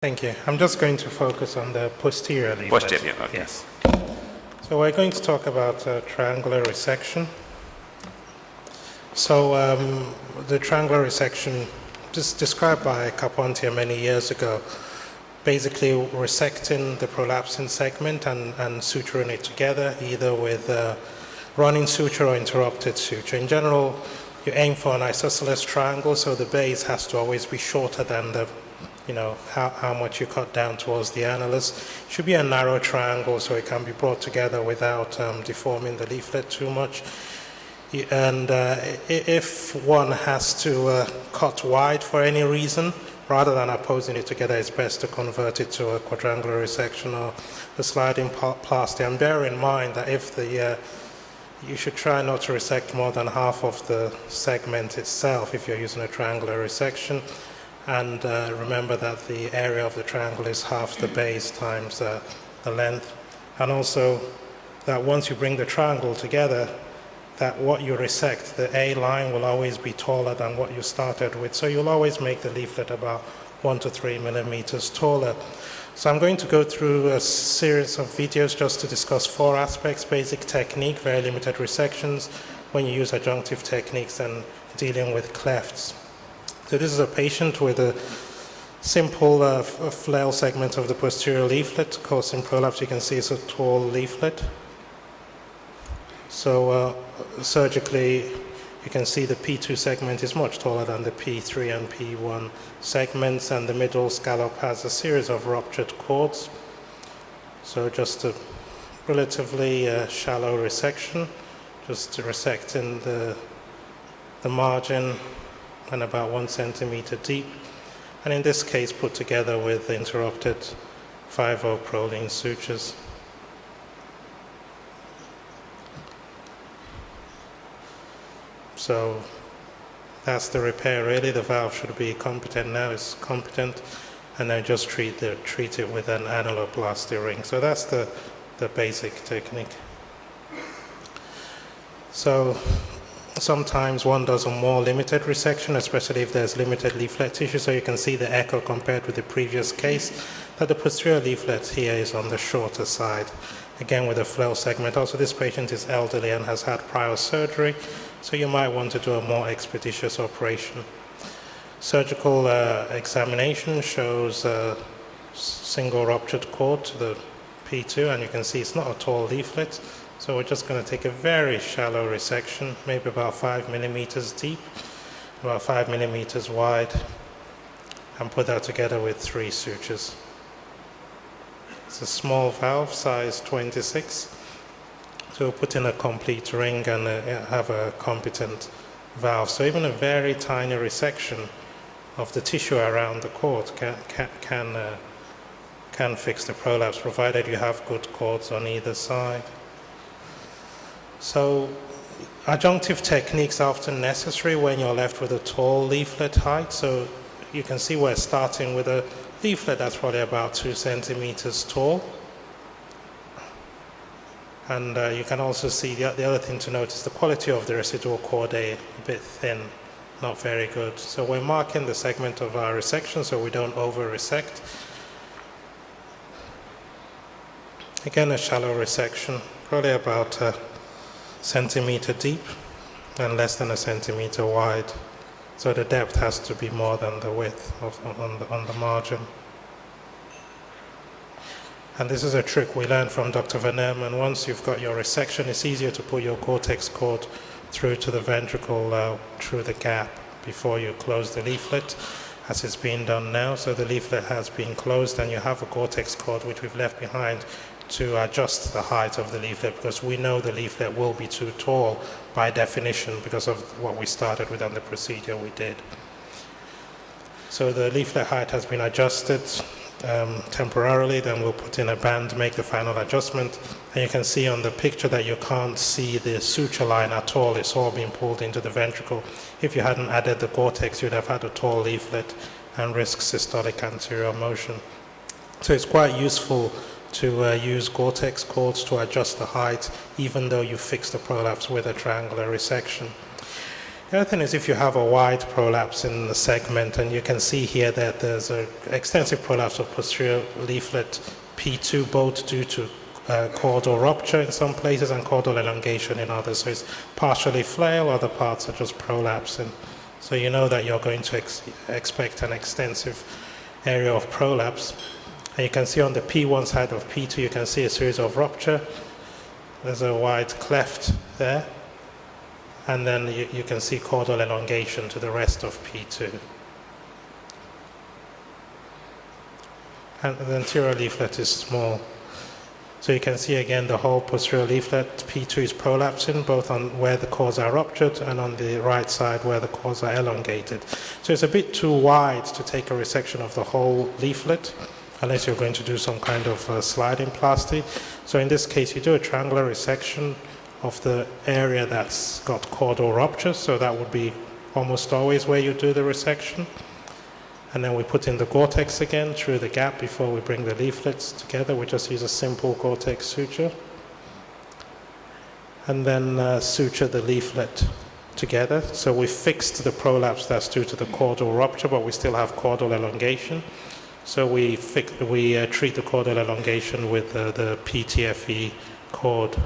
Thank you. I'm just going to focus on the posterior leaflet. Posterior, okay. Yes. So we're going to talk about triangular resection. So the triangular resection, just described by Carpentier many years ago, basically resecting the prolapsing segment and suturing it together, either with running suture or interrupted suture. In general, you aim for an isosceles triangle, so the base has to always be shorter than the, how much you cut down towards the annulus. It should be a narrow triangle so it can be brought together without deforming the leaflet too much. And if one has to cut wide for any reason, rather than opposing it together, it's best to convert it to a quadrangular resection or a sliding plaster. And bear in mind that if you should try not to resect more than half of the segment itself if you're using a triangular resection. And remember that the area of the triangle is half the base times the length. And also that once you bring the triangle together, that what you resect, the A line will always be taller than what you started with. So you'll always make the leaflet about 1 to 3 millimeters taller. So I'm going to go through a series of videos just to discuss 4 aspects: basic technique, very limited resections, when you use adjunctive techniques, and dealing with clefts. So this is a patient with a simple flail segment of the posterior leaflet causing prolapse. You can see it's a tall leaflet. So surgically, you can see the P2 segment is much taller than the P3 and P1 segments, and the middle scallop has a series of ruptured cords. So just a relatively shallow resection, just resecting the margin and about 1 centimeter deep, and in this case put together with interrupted 5/0 proline sutures. So that's the repair really. The valve should be competent now, it's competent, and then just treat it with an annuloplasty ring. So that's the basic technique. So sometimes one does a more limited resection, especially if there's limited leaflet tissue. So you can see the echo compared with the previous case, that the posterior leaflet here is on the shorter side, again with a flail segment. Also, this patient is elderly and has had prior surgery, so you might want to do a more expeditious operation. Surgical examination shows a single ruptured cord to the P2, and you can see it's not a tall leaflet. So we're just going to take a very shallow resection, maybe about 5 millimeters deep, about 5 millimeters wide, and put that together with 3 sutures. It's a small valve, size 26. So we'll put in a complete ring and have a competent valve. So even a very tiny resection of the tissue around the cord can fix the prolapse, provided you have good cords on either side. So adjunctive techniques are often necessary when you're left with a tall leaflet height. So you can see we're starting with a leaflet that's probably about 2 centimeters tall. And you can also see the other thing to note is the quality of the residual chordae, a bit thin, not very good. So we're marking the segment of our resection so we don't over-resect. Again, a shallow resection, probably about a centimeter deep and less than a centimeter wide. So the depth has to be more than the width on the margin. And this is a trick we learned from Dr. Van Herman. Once you've got your resection, it's easier to put your cortex cord through to the ventricle through the gap before you close the leaflet, as it's being done now. So the leaflet has been closed, and you have a cortex cord which we've left behind to adjust the height of the leaflet, because we know the leaflet will be too tall by definition because of what we started with on the procedure we did. So the leaflet height has been adjusted temporarily, then we'll put in a band, make the final adjustment, and you can see on the picture that you can't see the suture line at all. It's all been pulled into the ventricle. If you hadn't added the cortex, you'd have had a tall leaflet and risk systolic anterior motion. So it's quite useful to use cortex cords to adjust the height, even though you fix the prolapse with a triangular resection. The other thing is if you have a wide prolapse in the segment, and you can see here that there's an extensive prolapse of posterior leaflet P2, both due to caudal rupture in some places and caudal elongation in others. So it's partially flail, other parts are just prolapsing. So you know that you're going to expect an extensive area of prolapse. And you can see on the P1 side of P2, you can see a series of rupture. There's a wide cleft there. And then you can see caudal elongation to the rest of P2. And the anterior leaflet is small. So you can see again the whole posterior leaflet, P2 is prolapsing, both on where the cords are ruptured and on the right side where the cords are elongated. So it's a bit too wide to take a resection of the whole leaflet, unless you're going to do some kind of sliding plasty. So in this case, you do a triangular resection of the area that's got caudal rupture, so that would be almost always where you do the resection. And then we put in the Gore-Tex again through the gap before we bring the leaflets together. We just use a simple Gore-Tex suture. And then suture the leaflet together. So we fixed the prolapse that's due to the caudal rupture, but we still have caudal elongation. So we treat the caudal elongation with the PTFE cord.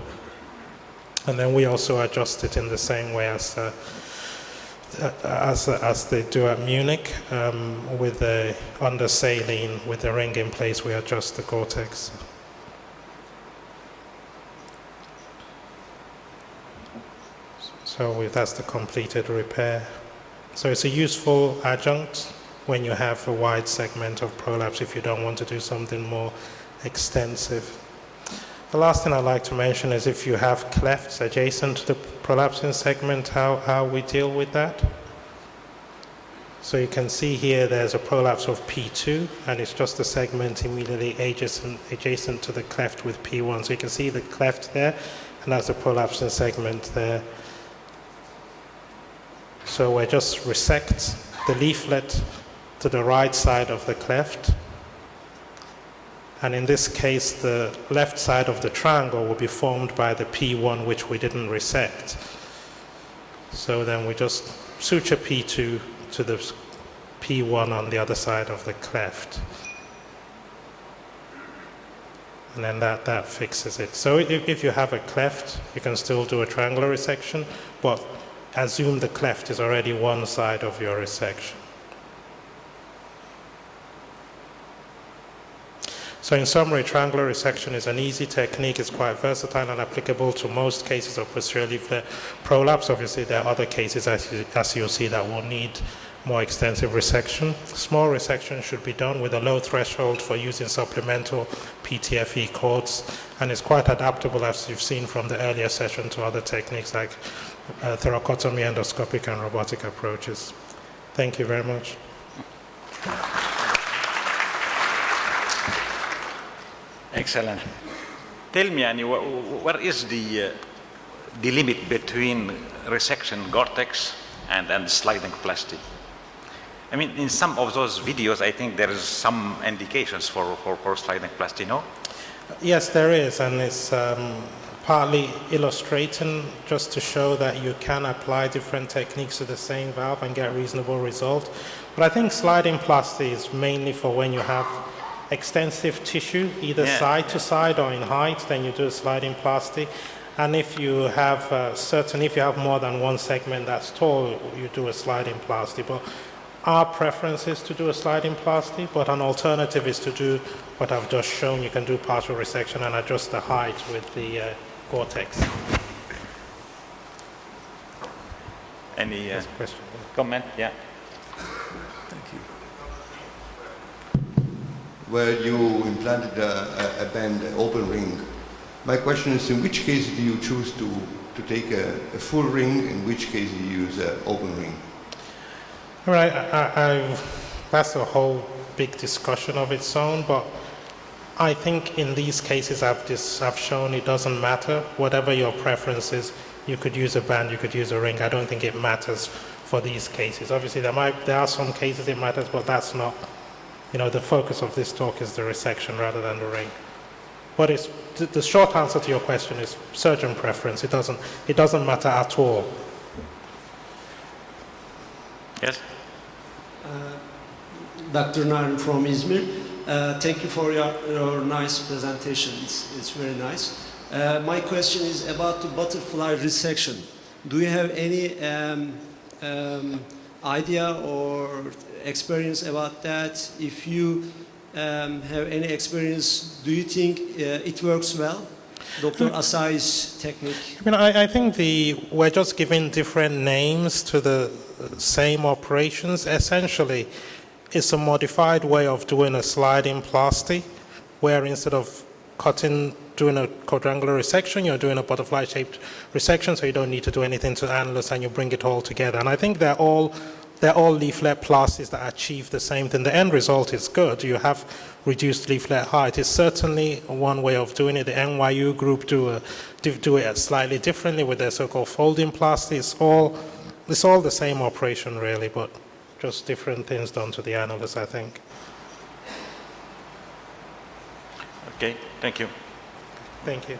And then we also adjust it in the same way as they do at Munich, with the under saline, with the ring in place, we adjust the Gore-Tex. So that's the completed repair. So it's a useful adjunct when you have a wide segment of prolapse if you don't want to do something more extensive. The last thing I'd like to mention is if you have clefts adjacent to the prolapsing segment, how we deal with that. So you can see here there's a prolapse of P2, and it's just a segment immediately adjacent to the cleft with P1. So you can see the cleft there, and that's the prolapsing segment there. So we just resect the leaflet to the right side of the cleft. And in this case, the left side of the triangle will be formed by the P1, which we didn't resect. So then we just suture P2 to the P1 on the other side of the cleft. And then that fixes it. So if you have a cleft, you can still do a triangular resection, but assume the cleft is already one side of your resection. So in summary, triangular resection is an easy technique. It's quite versatile and applicable to most cases of posterior leaflet prolapse. Obviously, there are other cases, as you'll see, that will need more extensive resection. Small resection should be done with a low threshold for using supplemental PTFE cords, and it's quite adaptable, as you've seen from the earlier session, to other techniques like thoracotomy, endoscopic, and robotic approaches. Thank you very much. Excellent. Tell me, Annie, what is the limit between resection Gore-Tex and sliding plastic? I mean, in some of those videos, I think there is some indications for sliding plastic, no? Yes, there is, and it's partly illustrating just to show that you can apply different techniques to the same valve and get reasonable results. But I think sliding plastic is mainly for when you have extensive tissue, either side to side or in height, then you do a sliding plasty. And if you have if you have more than one segment that's tall, you do a sliding plasty. But our preference is to do a sliding plasty, but an alternative is to do what I've just shown. You can do partial resection and adjust the height with the Gore-Tex. Any comment? Yeah. Thank you. Where you implanted a band open ring. My question is, in which case do you choose to take a full ring? In which case do you use an open ring? All right, that's a whole big discussion of its own, but I think in these cases I've shown it doesn't matter. Whatever your preference is, you could use a band, you could use a ring. I don't think it matters for these cases. Obviously, there are some cases it matters, but that's not. The focus of this talk is the resection rather than the ring. But the short answer to your question is surgeon preference. It doesn't matter at all. Yes? Dr. Narin from Izmir. Thank you for your nice presentation. It's very nice. My question is about the butterfly resection. Do you have any idea or experience about that? If you have any experience, do you think it works well? Dr. Asai's technique. I mean, I think we're just giving different names to the same operations. Essentially, it's a modified way of doing a sliding plasty, where instead of doing a quadrangular resection, you're doing a butterfly-shaped resection, so you don't need to do anything to the annulus, and you bring it all together. And I think they're all leaflet plasties that achieve the same thing. The end result is good. You have reduced leaflet height. It's certainly one way of doing it. The NYU group do it slightly differently with their so-called folding plasty. It's all the same operation, really, but just different things done to the annulus, I think. Okay, thank you. Thank you.